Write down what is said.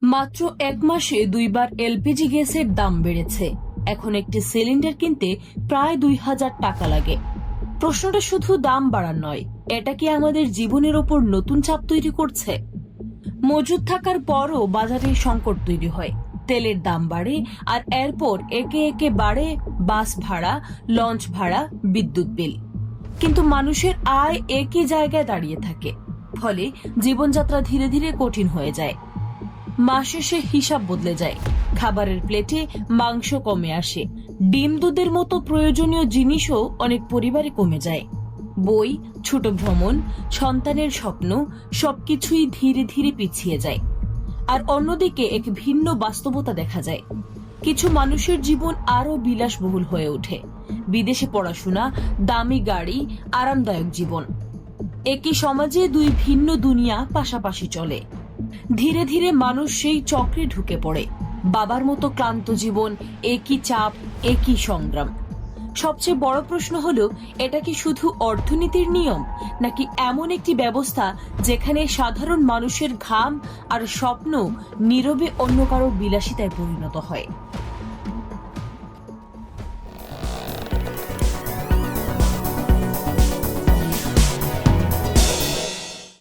মাত্র এক মাসে দুইবার এলপিজি গ্যাসের দাম বেড়েছে। এখন একটি সিলিন্ডার কিনতে প্রায় ২,০০০ টাকা লাগে। প্রশ্নটা শুধু দাম বাড়ার নয়, এটা কি আমাদের জীবনের ওপর নতুন চাপ তৈরি করছে? মজুদ থাকার পরও বাজারে সংকট তৈরি হয়, তেলের দাম বাড়ে, আর এরপর একে একে বাড়ে বাস ভাড়া, লঞ্চ ভাড়া, বিদ্যুৎ বিল। কিন্তু মানুষের আয় একই জায়গায় দাঁড়িয়ে থাকে, ফলে জীবনযাত্রা ধীরে ধীরে কঠিন হয়ে যায়। মাস শেষে হিসাব বদলে যায়, খাবারের প্লেটে মাংস কমে আসে, ডিম দুধের মতো প্রয়োজনীয় জিনিসও অনেক পরিবারে কমে যায়। বই, ছোট ভ্রমণ, সন্তানের স্বপ্ন সবকিছুই ধীরে ধীরে পিছিয়ে যায়। আর অন্যদিকে এক ভিন্ন বাস্তবতা দেখা যায়। কিছু মানুষের জীবন আরো বিলাসবহুল হয়ে ওঠে, বিদেশে পড়াশোনা, দামি গাড়ি, আরামদায়ক জীবন। একই সমাজে দুই ভিন্ন দুনিয়া পাশাপাশি চলে। ধীরে ধীরে মানুষ সেই চক্রে ঢুকে পড়ে। বাবার মতো ক্লান্ত জীবন, একই চাপ, একই সংগ্রাম। সবচেয়ে বড় প্রশ্ন হলো, এটা কি শুধু অর্থনীতির নিয়ম, নাকি এমন একটি ব্যবস্থা যেখানে সাধারণ মানুষের ঘাম আর স্বপ্ন নীরবে অন্য কারো বিলাসিতায় পরিণত হয়?